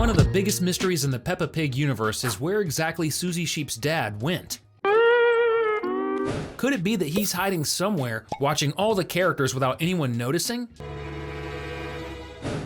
One of the biggest mysteries in the Peppa Pig universe is where exactly Suzy Sheep's dad went. Could it be that he's hiding somewhere, watching all the characters without anyone noticing?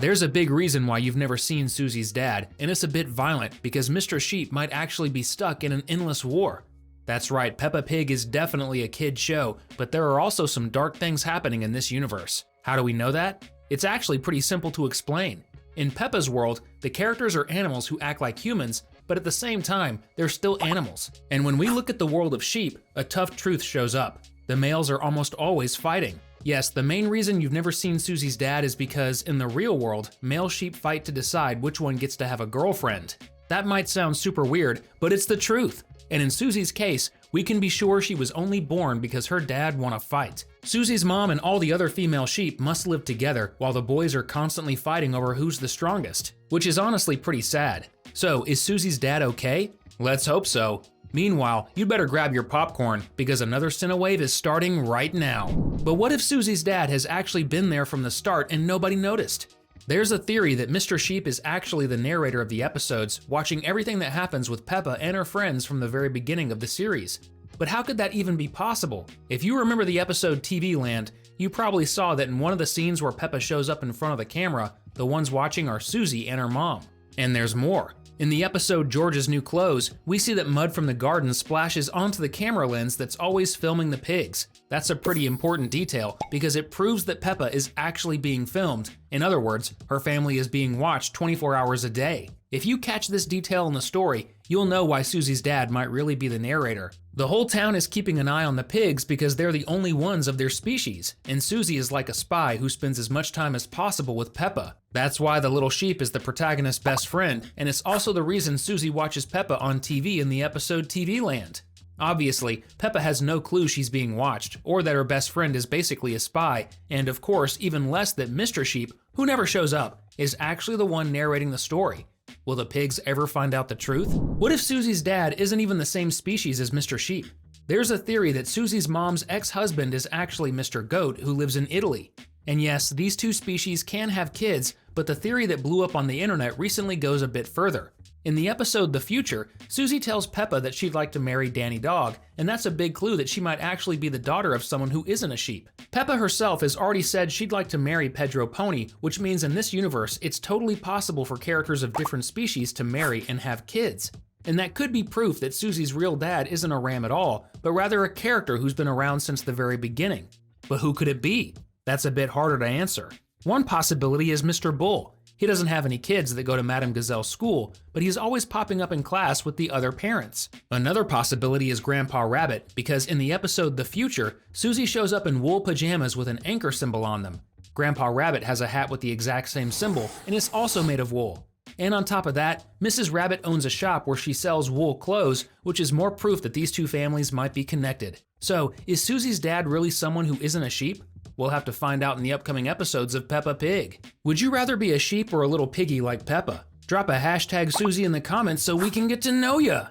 There's a big reason why you've never seen Suzy's dad, and it's a bit violent because Mr. Sheep might actually be stuck in an endless war. That's right, Peppa Pig is definitely a kid show, but there are also some dark things happening in this universe. How do we know that? It's actually pretty simple to explain. In Peppa's world, the characters are animals who act like humans, but at the same time, they're still animals. And when we look at the world of sheep, a tough truth shows up. The males are almost always fighting. Yes, the main reason you've never seen Suzy's dad is because in the real world, male sheep fight to decide which one gets to have a girlfriend. That might sound super weird, but it's the truth. And in Suzy's case, we can be sure she was only born because her dad won a fight. Suzy's mom and all the other female sheep must live together while the boys are constantly fighting over who's the strongest, which is honestly pretty sad. So, is Suzy's dad okay? Let's hope so. Meanwhile, you'd better grab your popcorn because another Cinewave is starting right now. But what if Suzy's dad has actually been there from the start and nobody noticed? There's a theory that Mr. Sheep is actually the narrator of the episodes, watching everything that happens with Peppa and her friends from the very beginning of the series. But how could that even be possible? If you remember the episode TV Land, you probably saw that in one of the scenes where Peppa shows up in front of the camera, the ones watching are Suzy and her mom. And there's more. In the episode George's New Clothes, we see that mud from the garden splashes onto the camera lens that's always filming the pigs. That's a pretty important detail because it proves that Peppa is actually being filmed. In other words, her family is being watched 24 hours a day. If you catch this detail in the story, you'll know why Suzy's dad might really be the narrator. The whole town is keeping an eye on the pigs because they're the only ones of their species, and Suzy is like a spy who spends as much time as possible with Peppa. That's why the little sheep is the protagonist's best friend, and it's also the reason Suzy watches Peppa on TV in the episode TV Land. Obviously, Peppa has no clue she's being watched, or that her best friend is basically a spy, and of course, even less that Mr. Sheep, who never shows up, is actually the one narrating the story. Will the pigs ever find out the truth? What if Suzy's dad isn't even the same species as Mr. Sheep? There's a theory that Suzy's mom's ex-husband is actually Mr. Goat, who lives in Italy. And yes, these two species can have kids, but the theory that blew up on the internet recently goes a bit further. In the episode The Future, Suzy tells Peppa that she'd like to marry Danny Dog, and that's a big clue that she might actually be the daughter of someone who isn't a sheep. Peppa herself has already said she'd like to marry Pedro Pony, which means in this universe, it's totally possible for characters of different species to marry and have kids. And that could be proof that Suzy's real dad isn't a ram at all, but rather a character who's been around since the very beginning. But who could it be? That's a bit harder to answer. One possibility is Mr. Bull. He doesn't have any kids that go to Madame Gazelle's school, but he's always popping up in class with the other parents. Another possibility is Grandpa Rabbit, because in the episode The Future, Suzy shows up in wool pajamas with an anchor symbol on them. Grandpa Rabbit has a hat with the exact same symbol, and it's also made of wool. And on top of that, Mrs. Rabbit owns a shop where she sells wool clothes, which is more proof that these two families might be connected. So, is Suzy's dad really someone who isn't a sheep? We'll have to find out in the upcoming episodes of Peppa Pig. Would you rather be a sheep or a little piggy like Peppa? Drop a hashtag Suzy in the comments so we can get to know ya!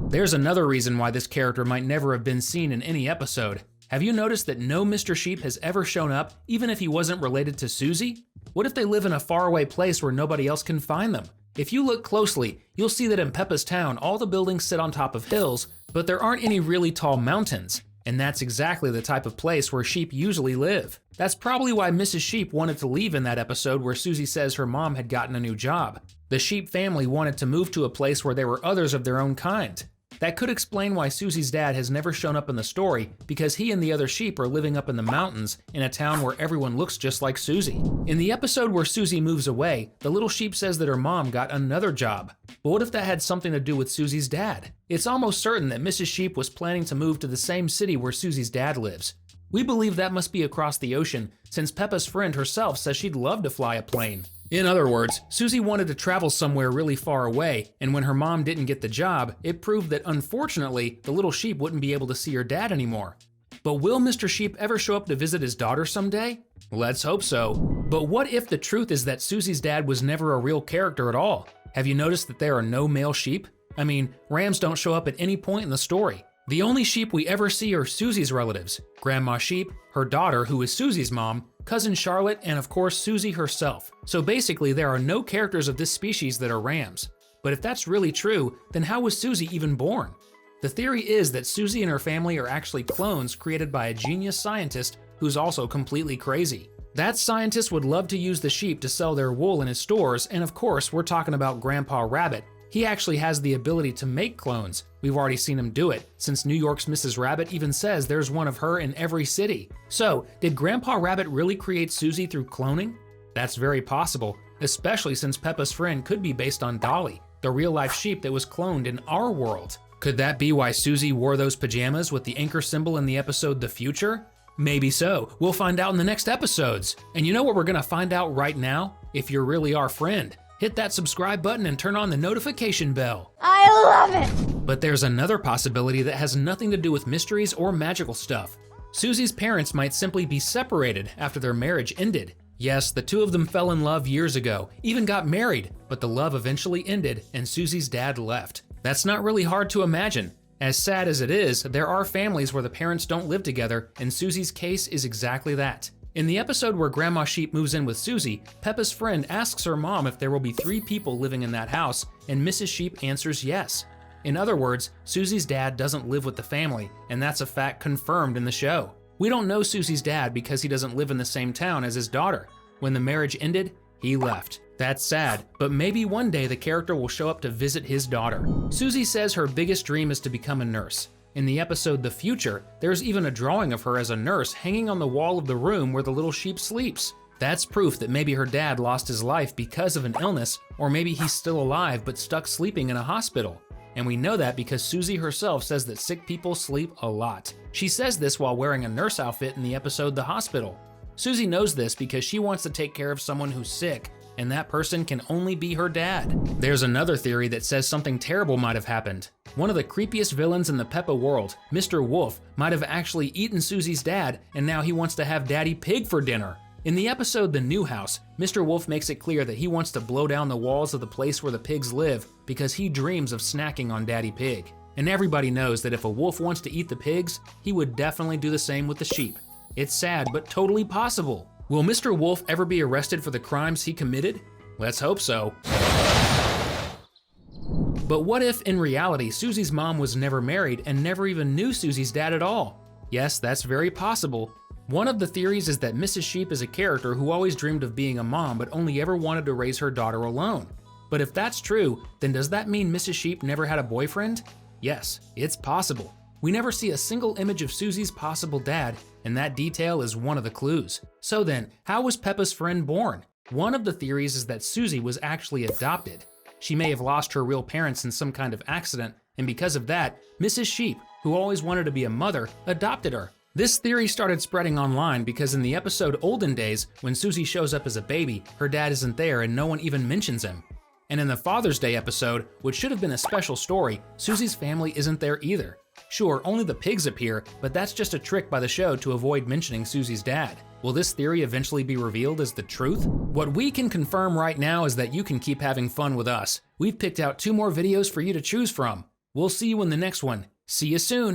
There's another reason why this character might never have been seen in any episode. Have you noticed that no Mr. Sheep has ever shown up, even if he wasn't related to Suzy? What if they live in a faraway place where nobody else can find them? If you look closely, you'll see that in Peppa's town, all the buildings sit on top of hills, but there aren't any really tall mountains. And that's exactly the type of place where sheep usually live. That's probably why Mrs. Sheep wanted to leave in that episode where Suzy says her mom had gotten a new job. The sheep family wanted to move to a place where there were others of their own kind. That could explain why Suzy's dad has never shown up in the story, because he and the other sheep are living up in the mountains in a town where everyone looks just like Suzy. In the episode where Suzy moves away, the little sheep says that her mom got another job. But what if that had something to do with Suzy's dad? It's almost certain that Mrs. Sheep was planning to move to the same city where Suzy's dad lives. We believe that must be across the ocean, since Peppa's friend herself says she'd love to fly a plane. In other words, Suzy wanted to travel somewhere really far away, and when her mom didn't get the job, it proved that unfortunately, the little sheep wouldn't be able to see her dad anymore. But will Mr. Sheep ever show up to visit his daughter someday? Let's hope so. But what if the truth is that Suzy's dad was never a real character at all? Have you noticed that there are no male sheep? I mean, rams don't show up at any point in the story. The only sheep we ever see are Suzy's relatives, Grandma Sheep, her daughter who is Suzy's mom, cousin Charlotte, and of course Suzy herself. So basically there are no characters of this species that are rams. But if that's really true, then how was Suzy even born? The theory is that Suzy and her family are actually clones created by a genius scientist who's also completely crazy. That scientist would love to use the sheep to sell their wool in his stores, and of course we're talking about Grandpa Rabbit. He actually has the ability to make clones. We've already seen him do it, since New York's Mrs. Rabbit even says there's one of her in every city. So, did Grandpa Rabbit really create Suzy through cloning? That's very possible, especially since Peppa's friend could be based on Dolly, the real-life sheep that was cloned in our world. Could that be why Suzy wore those pajamas with the anchor symbol in the episode The Future? Maybe so. We'll find out in the next episodes. And you know what we're gonna find out right now? If you're really our friend. Hit that subscribe button and turn on the notification bell. I love it! But there's another possibility that has nothing to do with mysteries or magical stuff. Suzy's parents might simply be separated after their marriage ended. Yes, the two of them fell in love years ago, even got married, but the love eventually ended and Suzy's dad left. That's not really hard to imagine. As sad as it is, there are families where the parents don't live together, and Suzy's case is exactly that. In the episode where Grandma Sheep moves in with Suzy, Peppa's friend asks her mom if there will be 3 people living in that house, and Mrs. Sheep answers yes. In other words, Suzy's dad doesn't live with the family, and that's a fact confirmed in the show. We don't know Suzy's dad because he doesn't live in the same town as his daughter. When the marriage ended, he left. That's sad, but maybe one day the character will show up to visit his daughter. Suzy says her biggest dream is to become a nurse. In the episode The Future, there's even a drawing of her as a nurse hanging on the wall of the room where the little sheep sleeps. That's proof that maybe her dad lost his life because of an illness, or maybe he's still alive but stuck sleeping in a hospital. And we know that because Suzy herself says that sick people sleep a lot. She says this while wearing a nurse outfit in the episode The Hospital. Suzy knows this because she wants to take care of someone who's sick, and that person can only be her dad. There's another theory that says something terrible might have happened. One of the creepiest villains in the Peppa world, Mr. Wolf, might have actually eaten Suzy's dad, and now he wants to have Daddy Pig for dinner. In the episode The New House, Mr. Wolf makes it clear that he wants to blow down the walls of the place where the pigs live because he dreams of snacking on Daddy Pig. And everybody knows that if a wolf wants to eat the pigs, he would definitely do the same with the sheep. It's sad, but totally possible. Will Mr. Wolf ever be arrested for the crimes he committed? Let's hope so. But what if, in reality, Suzy's mom was never married and never even knew Suzy's dad at all? Yes, that's very possible. One of the theories is that Mrs. Sheep is a character who always dreamed of being a mom but only ever wanted to raise her daughter alone. But if that's true, then does that mean Mrs. Sheep never had a boyfriend? Yes, it's possible. We never see a single image of Suzy's possible dad, and that detail is one of the clues. So then, how was Peppa's friend born? One of the theories is that Suzy was actually adopted. She may have lost her real parents in some kind of accident, and because of that, Mrs. Sheep, who always wanted to be a mother, adopted her. This theory started spreading online because in the episode Olden Days, when Suzy shows up as a baby, her dad isn't there and no one even mentions him. And in the Father's Day episode, which should have been a special story, Suzy's family isn't there either. Sure, only the pigs appear, but that's just a trick by the show to avoid mentioning Suzy's dad. Will this theory eventually be revealed as the truth? What we can confirm right now is that you can keep having fun with us. We've picked out 2 more videos for you to choose from. We'll see you in the next one. See you soon!